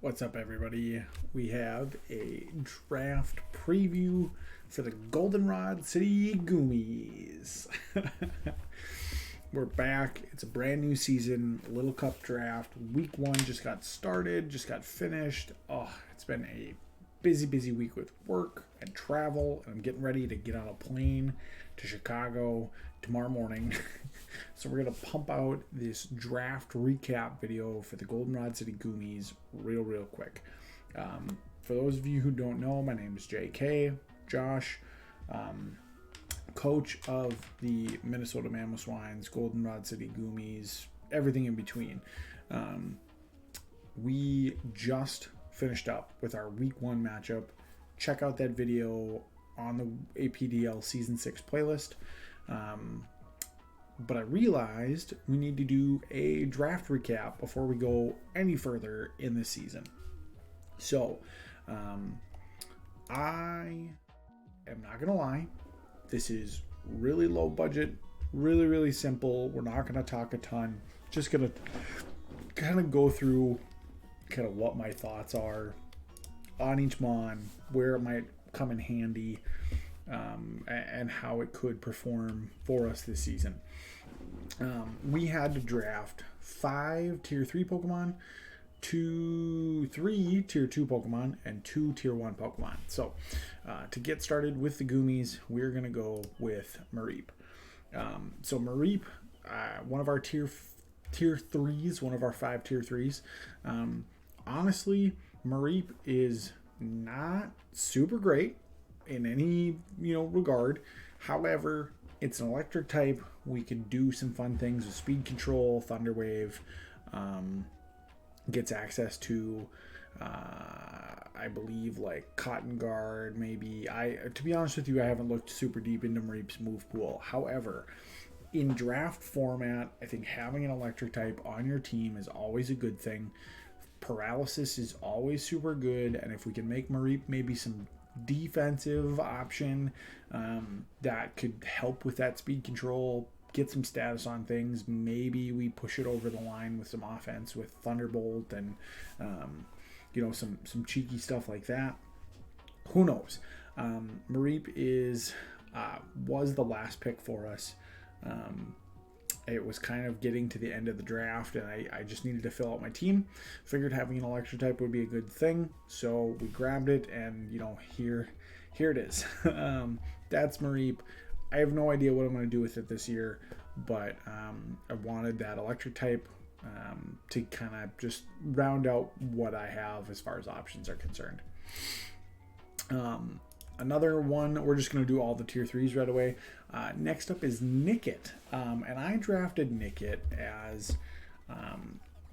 What's up, everybody? We have a draft preview for the Goldenrod City Goomys. We're back. It's a brand new season. Little Cup draft. Week 1 just got started, just got finished. Oh, it's been a busy week with work and travel. And I'm getting ready to get on a plane to Chicago tomorrow morning. So we're going to pump out this draft recap video for the Goldenrod City Goomys real quick. For those of you who don't know, my name is Jkkayy, Josh, coach of the Minnesota Mammoth Goldenrod City Goomys, everything in between. We just finished up with our week 1 matchup. Check out that video on the APDL Season 6 playlist. But I realized we need to do a draft recap before we go any further in this season. So, I am not going to lie. This is really low budget, really simple. We're not going to talk a ton. Just going to kind of go through kind of what my thoughts are on each mon, where it might come in handy, and how it could perform for us this season. We had to draft 5 Tier 3 Pokemon, 3 Tier 2 Pokemon, and 2 Tier 1 Pokemon. So, to get started with the Goomys, we're going to go with Mareep. So Mareep, one of our Tier 3s, one of our 5 Tier 3s. Honestly, Mareep is not super great in any regard. However, it's an electric type. We can do some fun things with speed control, Thunder Wave, gets access to I believe like Cotton Guard, maybe. To be honest with you, I haven't looked super deep into Mareep's move pool. However, in draft format, I think having an electric type on your team is always a good thing. Paralysis is always super good, and if we can make Mareep maybe some defensive option that could help with that speed control, get some status on things, maybe we push it over the line with some offense with Thunderbolt and some cheeky stuff like that. Who knows? Mareep was the last pick for us. It was kind of getting to the end of the draft, and I just needed to fill out my team. Figured having an electric type would be a good thing, so we grabbed it, and here it is. That's Mareep. I have no idea what I'm going to do with it this year, but I wanted that electric type to kind of just round out what I have as far as options are concerned. Another one, we're just going to do all the tier 3s right away. Next up is Nikit. And I drafted Nikit as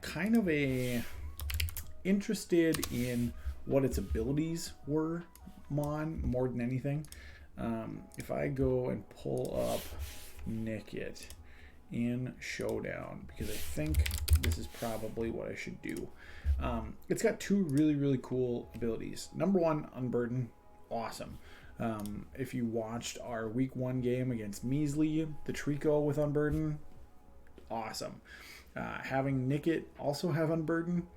kind of interested in what its abilities were more than anything. If I go and pull up Nikit in Showdown, because I think this is probably what I should do. It's got 2 really cool abilities. Number 1, Unburden. Awesome. If you watched our week 1 game against Measly, the Trico with Unburden, awesome. Having Nikit also have Unburden,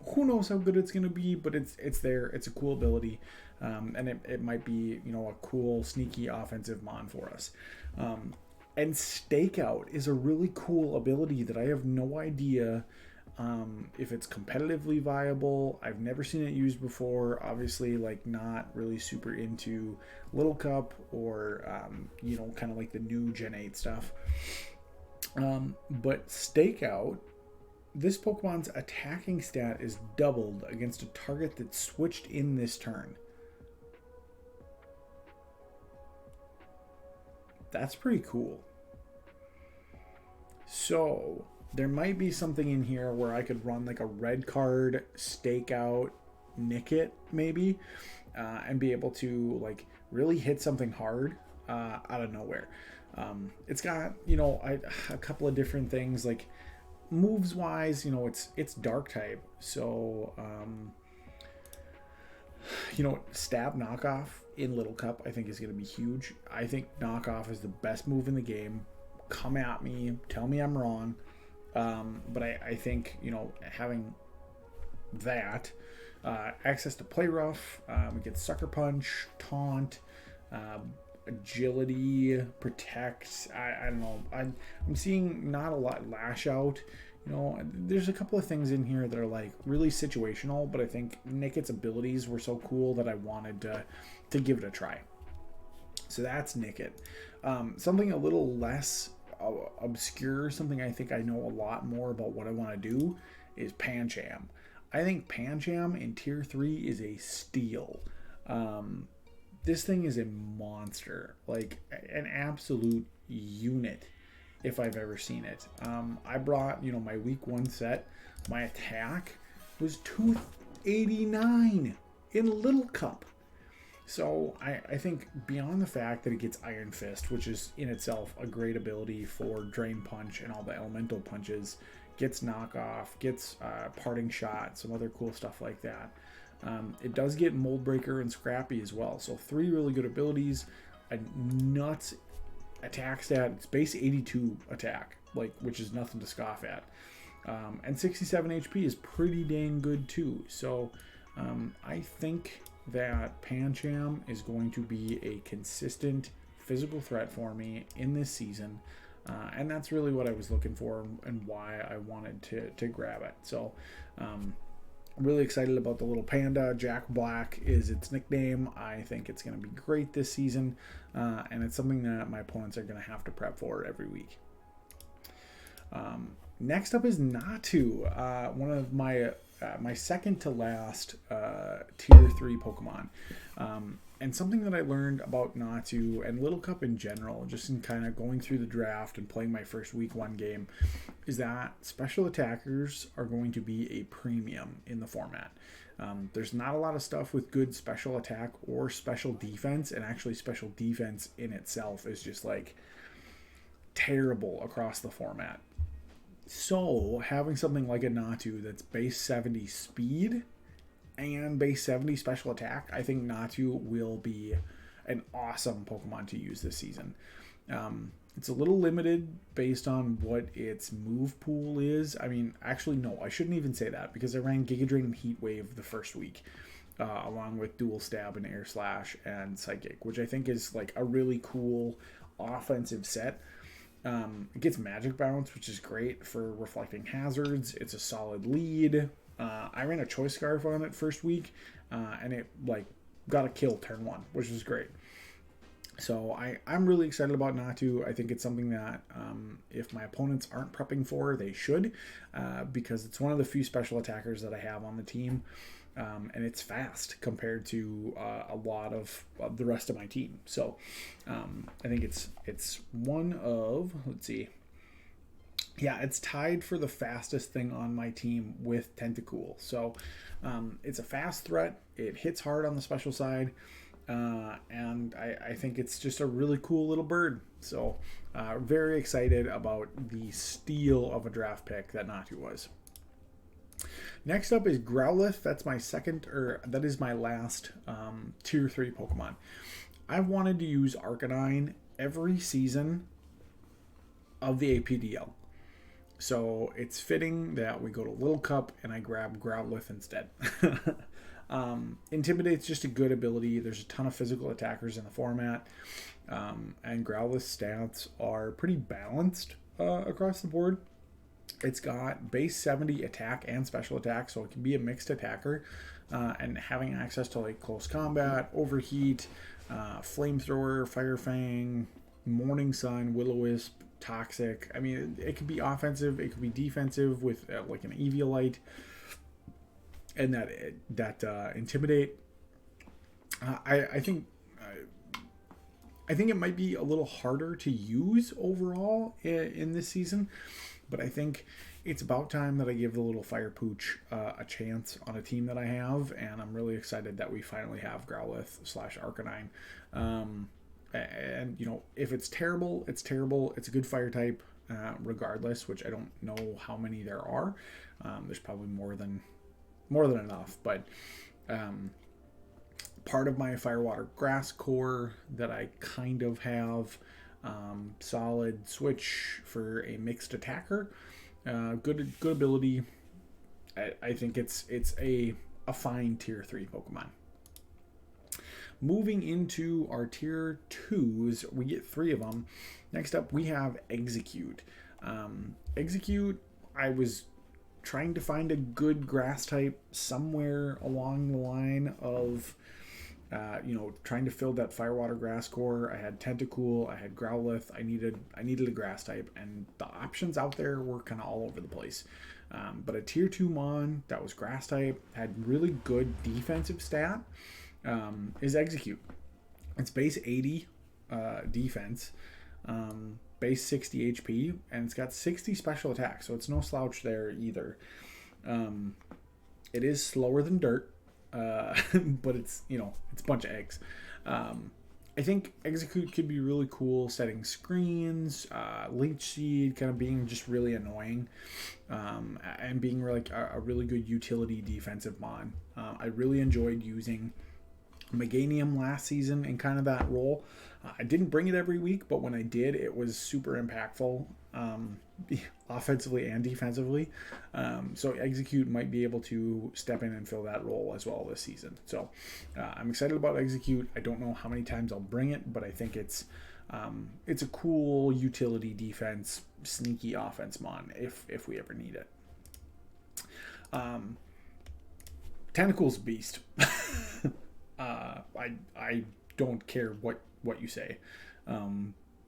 who knows how good it's going to be, but it's there. It's a cool ability, and it might be a cool sneaky offensive mon for us. And Stakeout is a really cool ability that I have no idea if it's competitively viable. I've never seen it used before. Obviously, not really super into Little Cup or kind of like the new Gen 8 stuff. But Stakeout, this Pokemon's attacking stat is doubled against a target that's switched in this turn. That's pretty cool. So there might be something in here where I could run like a red card Stakeout Nikit maybe, and be able to really hit something hard out of nowhere. It's got a couple of different things, like moves wise. It's dark type, so stab knockoff in Little Cup I think is going to be huge. I think knockoff is the best move in the game. Come at me, tell me I'm wrong. But I think, having that. Access to play rough. We get sucker punch, taunt, agility, protect. I don't know. I'm seeing not a lot lash out. You know, there's a couple of things in here that are like really situational, but I think Nikit's abilities were so cool that I wanted to give it a try. So that's Nikit. Something a little less obscure, something I think I know a lot more about what I want to do, is Pancham. I think Pancham in tier 3 is a steal. This thing is a monster, like an absolute unit if I've ever seen it. I brought, my week 1 set. My attack was 289 in Little Cup. So I think beyond the fact that it gets Iron Fist, which is in itself a great ability for Drain Punch and all the elemental punches, gets knockoff, gets parting shot, some other cool stuff like that. It does get Mold Breaker and Scrappy as well. So 3 really good abilities, a nuts attack stat. It's base 82 attack, which is nothing to scoff at. And 67 HP is pretty dang good too. So I think that Pancham is going to be a consistent physical threat for me in this season. And that's really what I was looking for and why I wanted to grab it. So I'm really excited about the little panda. Jack Black is its nickname. I think it's going to be great this season. And it's something that my opponents are going to have to prep for every week. Next up is Natsu, one of my second to last tier 3 Pokemon. And something that I learned about Natsu and Little Cup in general, just in kind of going through the draft and playing my first week 1 game, is that special attackers are going to be a premium in the format. There's not a lot of stuff with good special attack or special defense, and actually special defense in itself is just like terrible across the format. So having something like a Natsu that's base 70 speed and base 70 special attack, I think Natsu will be an awesome Pokemon to use this season. It's a little limited based on what its move pool is. I mean, actually, no, I shouldn't even say that because I ran Giga Drain and Heat Wave the first week, along with Dual Stab and Air Slash and Psychic, which I think is like a really cool offensive set. It gets Magic Bounce, which is great for reflecting hazards. It's a solid lead. I ran a Choice Scarf on it first week, and it got a kill turn 1, which was great. So I'm really excited about Natsu. I think it's something that if my opponents aren't prepping for, they should, because it's one of the few special attackers that I have on the team. And it's fast compared to a lot of the rest of my team. So I think it's one of, let's see. Yeah, it's tied for the fastest thing on my team with Tentacle. So it's a fast threat. It hits hard on the special side. And I think it's just a really cool little bird. So very excited about the steal of a draft pick that Natsu was. Next up is Growlith. That's my that is my last tier 3 Pokemon. I've wanted to use Arcanine every season of the APDL. So it's fitting that we go to Little Cup and I grab Growlith instead. Intimidate's just a good ability. There's a ton of physical attackers in the format. And Growlith's stats are pretty balanced across the board. It's got base 70 attack and special attack, so it can be a mixed attacker. And having access to like close combat, overheat, flamethrower, fire fang, morning sun, will-o-wisp, toxic. I mean, it could be offensive, it could be defensive with like an Eviolite, and that intimidate. I think it might be a little harder to use overall in this season. But I think it's about time that I give the little Fire Pooch a chance on a team that I have, and I'm really excited that we finally have Growlith / Arcanine. And if it's terrible, it's terrible. It's a good fire type, regardless. Which I don't know how many there are. There's probably more than enough. But part of my Fire, Water, Grass core that I kind of have. Solid switch for a mixed attacker. Good ability. I think it's a fine tier 3 Pokemon. Moving into our tier 2s, we get 3 of them. Next up, we have Execute. Execute, I was trying to find a good grass type somewhere along the line of, trying to fill that Firewater grass core. I had Tentacle, I had Growlith. I needed a grass type, and the options out there were kind of all over the place. But a tier 2 Mon that was grass type, had really good defensive stat, is Execute. It's base 80 defense, base 60 HP, and it's got 60 special attack, so it's no slouch there either. It is slower than dirt, but it's a bunch of eggs. I think Execute could be really cool setting screens, Leech Seed kind of being just really annoying, and being like a really good utility defensive mon. I really enjoyed using Meganium last season in kind of that role. I didn't bring it every week, but when I did, it was super impactful, offensively and defensively. So Execute might be able to step in and fill that role as well this season. So I'm excited about Execute. I don't know how many times I'll bring it, but I think it's a cool utility defense, sneaky offense mon if we ever need it. Tentacle's beast. I don't care what you say.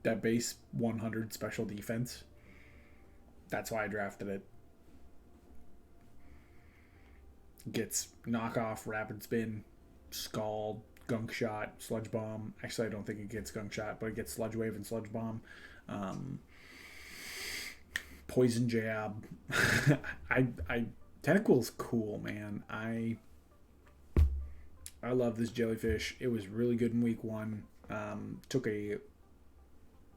That base 100 special defense, that's why I drafted it. Gets knockoff, rapid spin, scald, gunk shot, sludge bomb. Actually, I don't think it gets gunk shot, but it gets sludge wave and sludge bomb. Poison jab. Tentacle's cool, man. I love this jellyfish. It was really good in week 1. Took a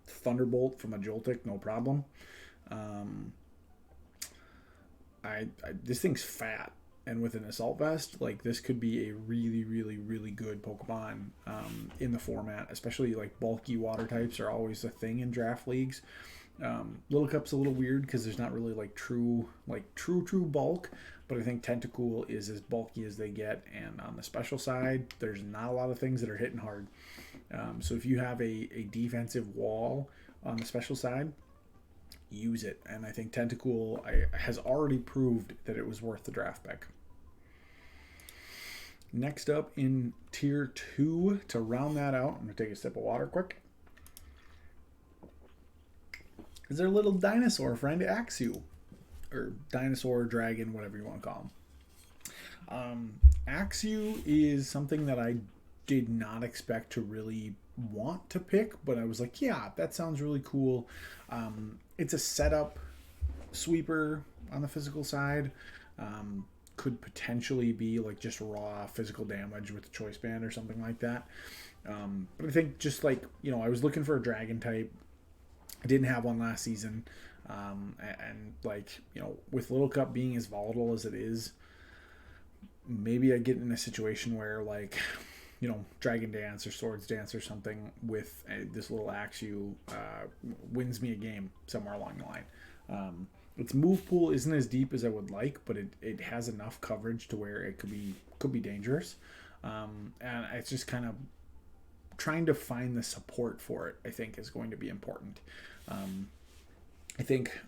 Thunderbolt from a Joltik, no problem. This thing's fat, and with an Assault Vest, like, this could be a really, really, really good Pokemon in the format. Especially like bulky water types are always a thing in draft leagues. Little Cup's a little weird because there's not really like true bulk, but I think Tentacle is as bulky as they get, and on the special side, there's not a lot of things that are hitting hard. So if you have a defensive wall on the special side, use it. And I think Tentacle has already proved that it was worth the draft pick. Next up in tier 2, to round that out, I'm going to take a sip of water quick, is our little dinosaur friend Axio, or dinosaur, dragon, whatever you want to call him. Axio is something that I did not expect to really want to pick, but I was like, yeah, that sounds really cool. It's a setup sweeper on the physical side. Could potentially be like just raw physical damage with the choice band or something like that. But I think just like, I was looking for a dragon type. I didn't have one last season. And like, with Little Cup being as volatile as it is, maybe I get in a situation where like, Dragon Dance or Swords Dance or something with this little Axio wins me a game somewhere along the line. Its move pool isn't as deep as I would like, but it has enough coverage to where it could be dangerous. And it's just kind of trying to find the support for it, I think, is going to be important. I think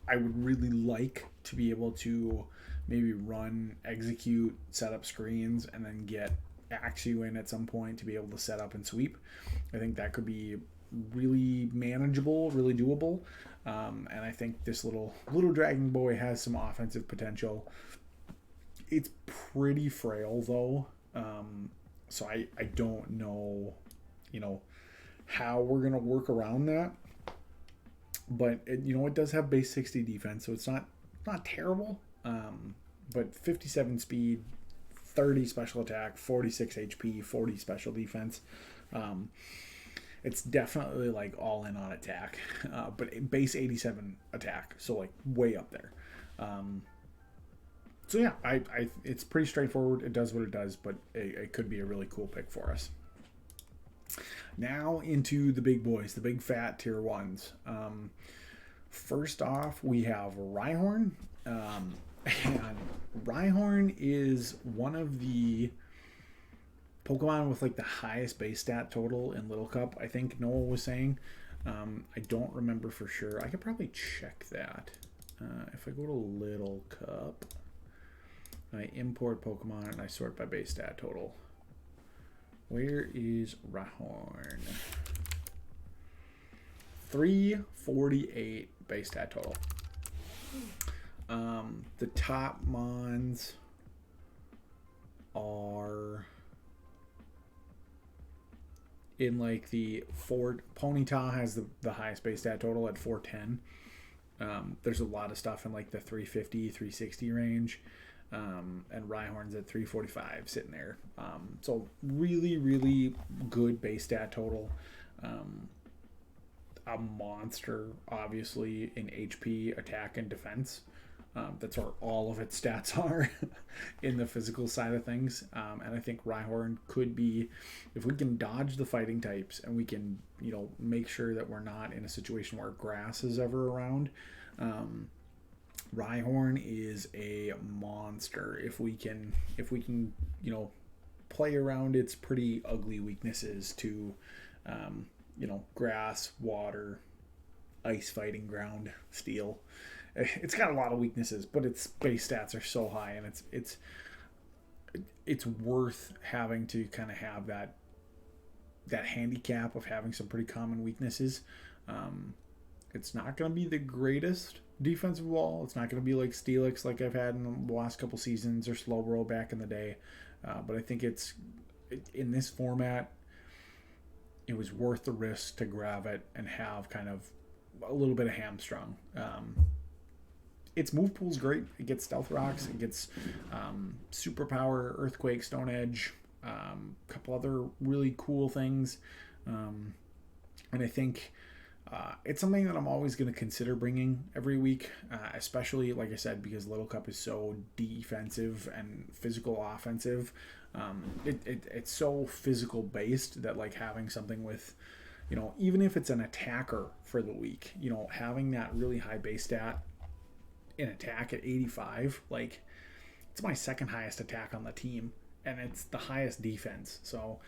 I would really like to be able to maybe run, execute, set up screens, and then get Axio in at some point to be able to set up and sweep. I think that could be really manageable, really doable. And I think this little dragon boy has some offensive potential. It's pretty frail though. So I don't know, how we're going to work around that. But it does have base 60 defense, so it's not terrible. But 57 speed, 30 special attack, 46 HP, 40 special defense. It's definitely like all in on attack, but base 87 attack, so like way up there. So yeah, it's pretty straightforward. It does what it does, but it could be a really cool pick for us. Now into the big boys, the big fat tier 1s. First off, we have Ryhorn. And Ryhorn is one of the Pokemon with like the highest base stat total in Little Cup. I think Noah was saying. I don't remember for sure. I could probably check that. If I go to Little Cup, I import Pokemon and I sort by base stat total. Where is Ryhorn? 348 base stat total. The top mons are in like the Ponyta has the highest base stat total at 410. There's a lot of stuff in like the 350, 360 range. And Ryhorn's at 345 sitting there. So really, really good base stat total. A monster, obviously, in HP, attack, and defense. That's where all of its stats are in the physical side of things. And I think Ryhorn could be, if we can dodge the fighting types and we can, make sure that we're not in a situation where grass is ever around. Ryhorn is a monster. If we can, play around its pretty ugly weaknesses to, grass, water, ice fighting, ground, steel. It's got a lot of weaknesses, but its base stats are so high, and it's worth having to kind of have that handicap of having some pretty common weaknesses. It's not going to be the greatest defensive wall. It's not going to be like Steelix like I've had in the last couple seasons or Slowbro back in the day, but I think it's in this format. It was worth the risk to grab it and have kind of a little bit of hamstrung. Its move pool's great. It gets Stealth Rocks. It gets Superpower, Earthquake, Stone Edge, a couple other really cool things. And I think it's something that I'm always going to consider bringing every week, especially, like I said, because Little Cup is so defensive and physical offensive. It's so physical based that like having something with, even if it's an attacker for the week, having that really high base stat in attack at 85, like it's my second highest attack on the team and it's the highest defense. So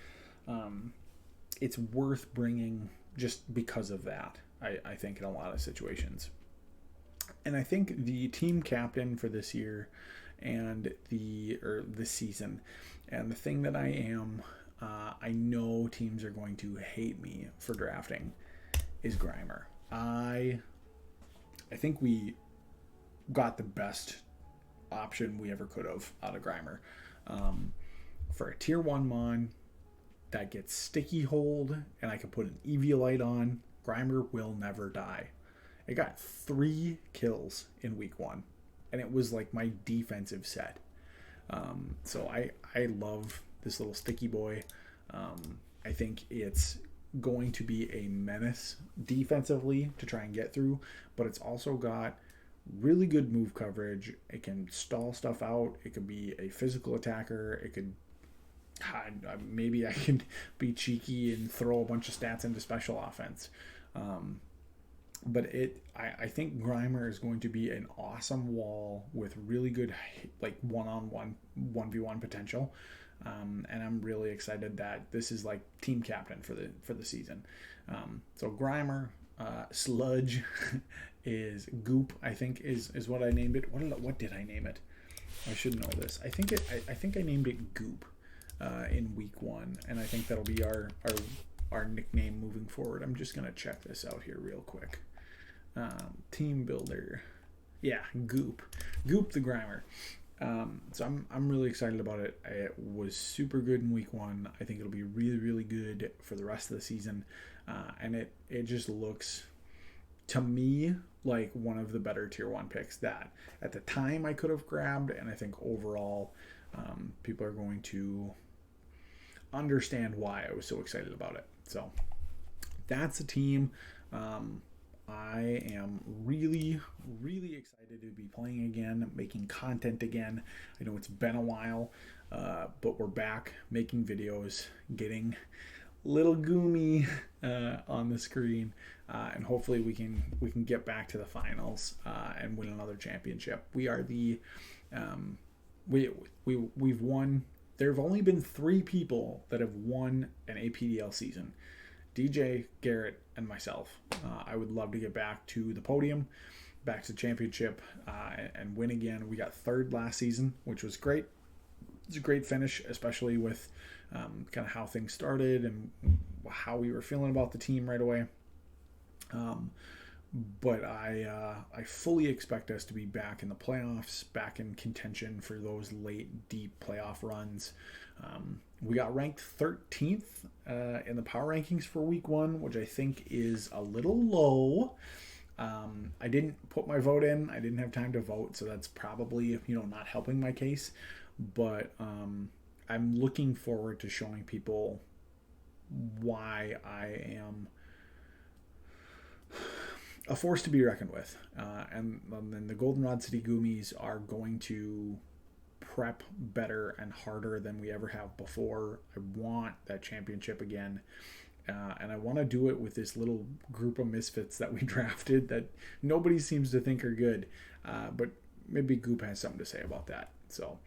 it's worth bringing just because of that, I think, in a lot of situations. And I think the team captain for this year and this season, and the thing that I know teams are going to hate me for drafting, is Grimer. I think we got the best option we ever could have out of Grimer. For a tier 1 mon that gets sticky hold and I can put an Eviolite on, Grimer will never die. It got 3 kills in week 1 and it was like my defensive set. So I love this little sticky boy. I think it's going to be a menace defensively to try and get through, but it's also got really good move coverage. It can stall stuff out. It could be a physical attacker. It could maybe I can be cheeky and throw a bunch of stats into special offense. But I think Grimer is going to be an awesome wall with really good like one-on-one 1v1 potential. And I'm really excited that this is like team captain for the season. So Grimer, Sludge is Goop, I think is what I named it. What did I name it? I should know this. I think I named it Goop in week 1, and I think that'll be our nickname moving forward. I'm just gonna check this out here real quick. Team builder, yeah, Goop the Grimer. So I'm really excited about it. It was super good in week 1. I think it'll be really, really good for the rest of the season. And it just looks to me like one of the better tier 1 picks that at the time I could have grabbed. And I think overall people are going to understand why I was so excited about it. So that's a team. I am really, really excited to be playing again, making content again. I know it's been a while, but we're back making videos, getting little Goomy on the screen, and hopefully we can get back to the finals and win another championship. We are the we've won. There have only been 3 people that have won an APDL season: DJ, Garrett, and myself. I would love to get back to the podium, back to the championship, and win again. We got 3rd last season, which was great. It's a great finish, especially with kind of how things started and how we were feeling about the team right away. But I fully expect us to be back in the playoffs, back in contention for those late, deep playoff runs. We got ranked 13th in the power rankings for week 1, which I think is a little low. I didn't put my vote in. I didn't have time to vote, so that's probably, not helping my case. But I'm looking forward to showing people why I am a force to be reckoned with. And then the Goldenrod City Goomys are going to prep better and harder than we ever have before. I want that championship again. And I want to do it with this little group of misfits that we drafted that nobody seems to think are good. But maybe Goop has something to say about that. So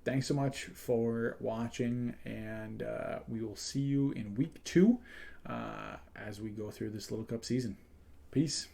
thanks so much for watching, and we will see you in week 2 as we go through this Little Cup season. Peace.